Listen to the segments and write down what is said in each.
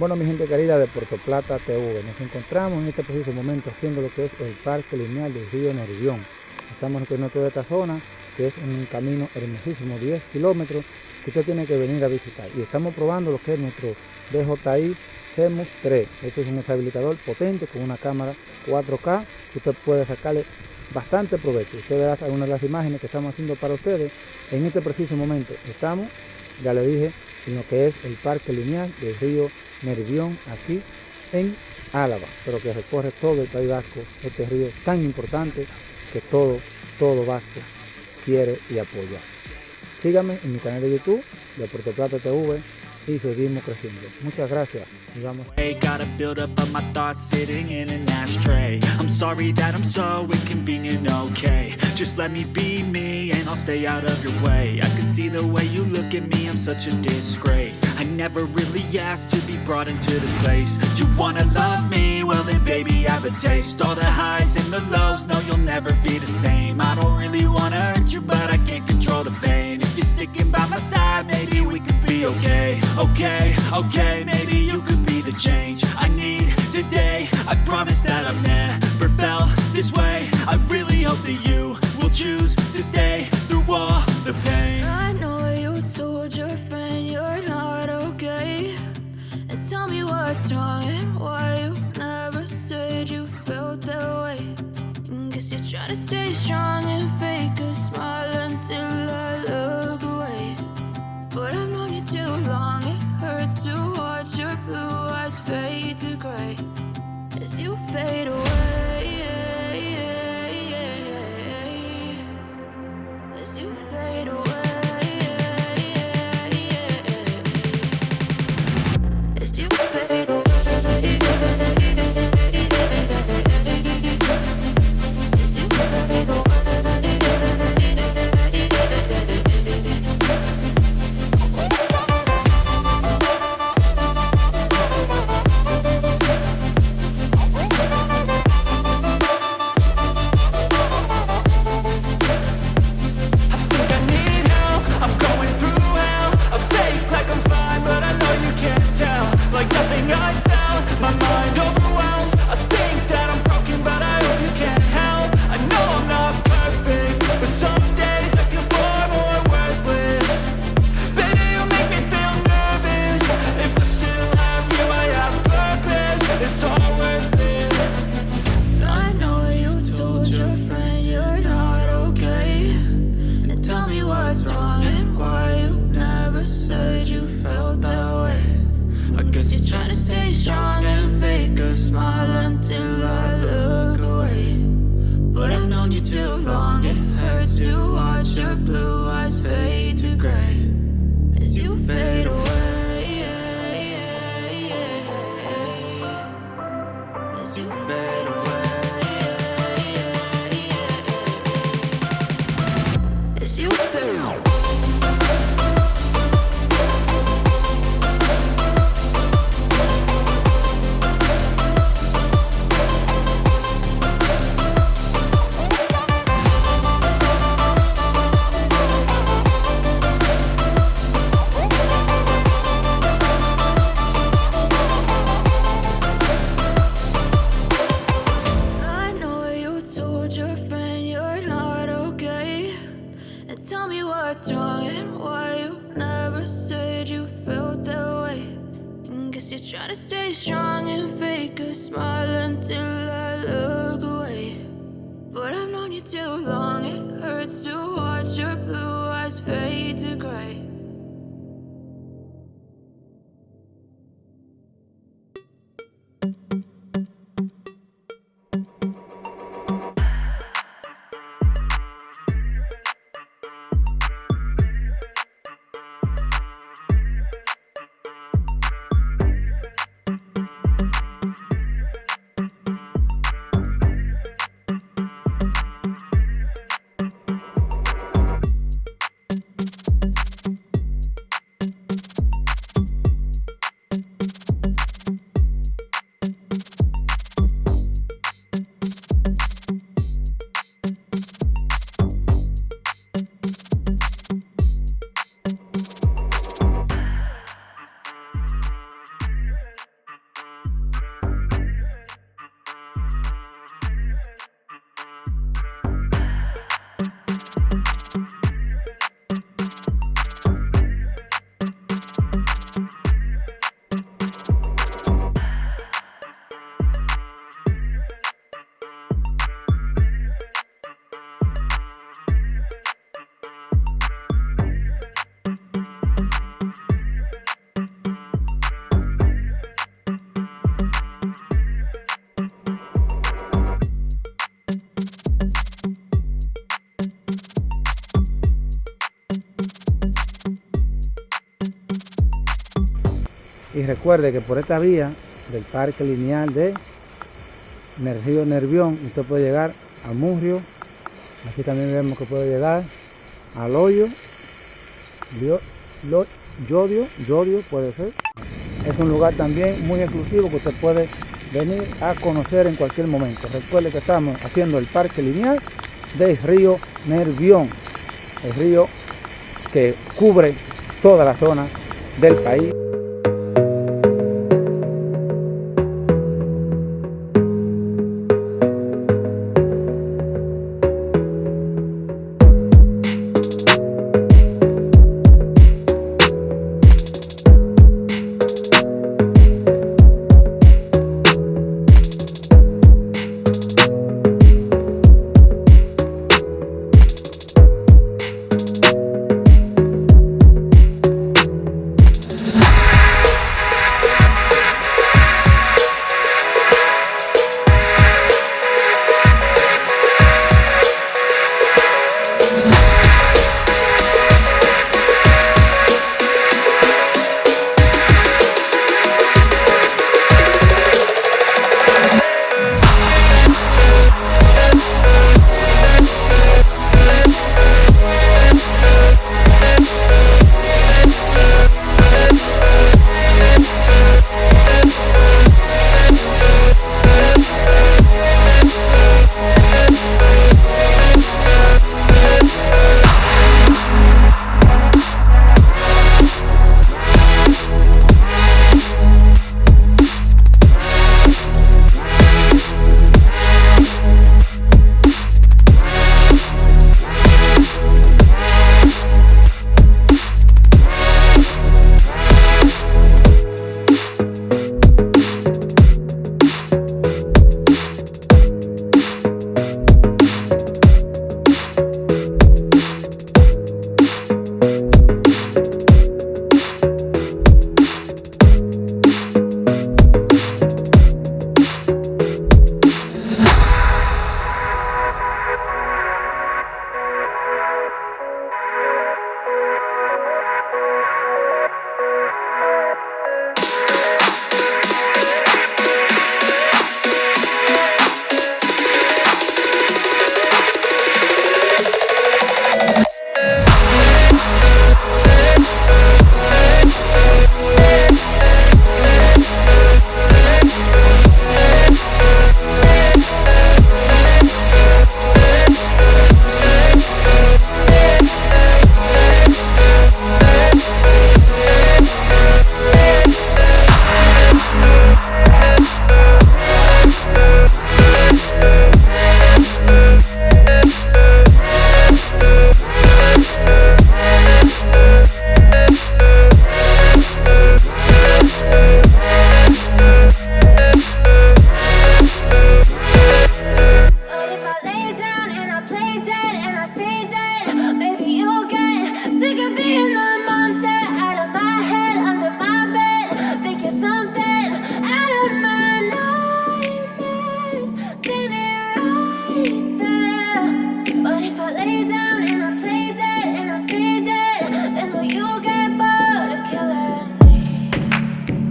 Bueno, mi gente querida de Puerto Plata TV, nos encontramos en este preciso momento haciendo lo que es el Parque Lineal del Nervión. Estamos en toda esta zona, que es un camino hermosísimo, 10 kilómetros, que usted tiene que venir a visitar. Y estamos probando lo que es nuestro DJI Zenmuse X3. Este es un estabilizador potente con una cámara 4K, que usted puede sacarle bastante provecho. Usted verá algunas de las imágenes que estamos haciendo para ustedes. En este preciso momento estamos, ya le dije, en lo que es el Parque Lineal del Río Nervión, aquí en Álava, pero que recorre todo el País Vasco, este río tan importante que todo vasco quiere y apoya. Síganme en mi canal de YouTube de Puerto Plata TV y seguimos creciendo. Muchas gracias y vamos. Hey, gotta build up of my thoughts sitting in an ashtray. I'm sorry that I'm so inconvenient, okay. Just let me be me and I'll stay out of your way. I can see the way you look at me, I'm such a disgrace. I never really asked to be brought into this place. You wanna love me? Well then baby I have a taste. All the highs and the lows, no you'll never be the same. I don't really wanna hurt you but I can't control the pain. If you're sticking by my side, maybe we could be okay. Okay, maybe you could be the change I need today. I promise that I've never felt this way. I really hope that you will choose to stay through all the pain. I know you told your friend you're not okay, and tell me what's wrong and why you never said you felt that way. Guess you're trying to stay strong and fake a smile until I look away. But I've known you too long, it hurts to watch your blue eyes fade to gray as you fade away, as you fade away, as you fade away. Try to stay strong and fake a smile until I look away. But I've known you too long, it hurts to watch your blue eyes fade to gray. Y recuerde que por esta vía del Parque Lineal del Nervión usted puede llegar a Amurrio. Aquí también vemos que puede llegar a Llodio, Llodio puede ser. Es un lugar también muy exclusivo que usted puede venir a conocer en cualquier momento. Recuerde que estamos haciendo el Parque Lineal del río Nervión, el río que cubre toda la zona del país.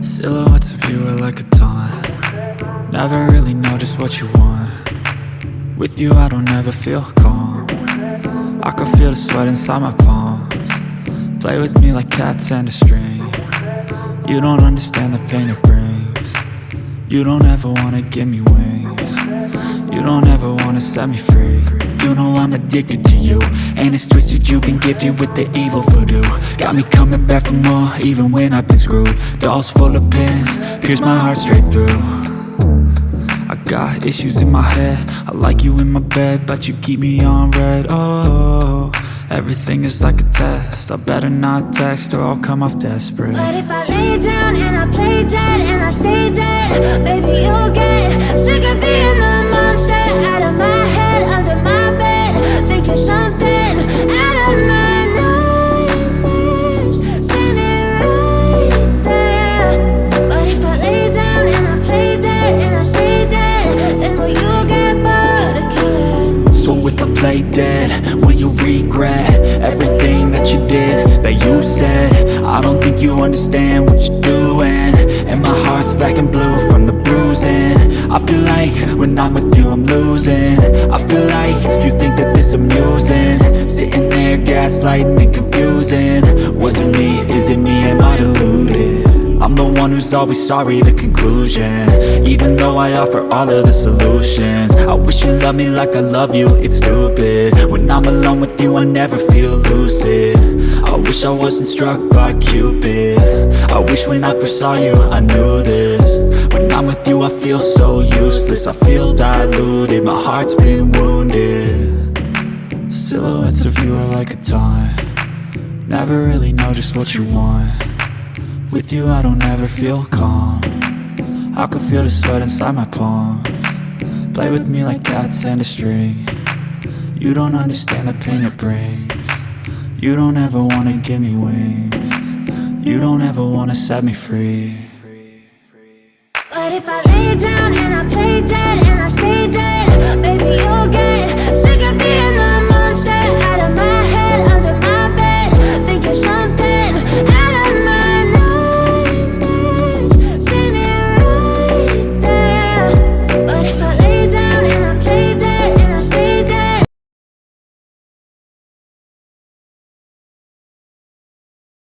Silhouettes of you are like a taunt. Never really know just what you want. With you I don't ever feel calm. I can feel the sweat inside my palms. Play with me like cats and a string. You don't understand the pain it brings. You don't ever wanna give me wings. You don't ever wanna set me free. You know I'm addicted to you, and it's twisted, you've been gifted with the evil voodoo. Got me coming back for more, even when I've been screwed. Dolls full of pins, pierce my heart straight through. I got issues in my head, I like you in my bed, but you keep me on red. Oh, everything is like a test, I better not text or I'll come off desperate. But if I lay down and I play dead and I stay dead, baby you'll get sick of being the monster out of my head, under my bed, thinking something out of my nightmares, standing right there. But if I lay down and I play dead and I stay dead, then will you get bored of killing? So if I play dead, will you regret everything that you did, that you said? I don't think you understand what you do. fluent, and my heart's black and blue from the bruising. I feel like when I'm with you I'm losing. I feel like you think that this amusing, sitting there gaslighting and confusing. Was it me? Is it me? Am I deluded? I'm the one who's always sorry, the conclusion. Even though I offer all of the solutions, I wish you loved me like I love you, it's stupid. When I'm alone with you I never feel lucid. I wish I wasn't struck by Cupid. I wish when I first saw you I knew this. When I'm with you I feel so useless, I feel diluted, my heart's been wounded. Silhouettes of you are like a taunt, never really know just what you want. With you I don't ever feel calm, I can feel the sweat inside my palm. Play with me like cats and a string, you don't understand the pain it brings. You don't ever wanna give me wings, you don't ever wanna set me free. But if I lay down and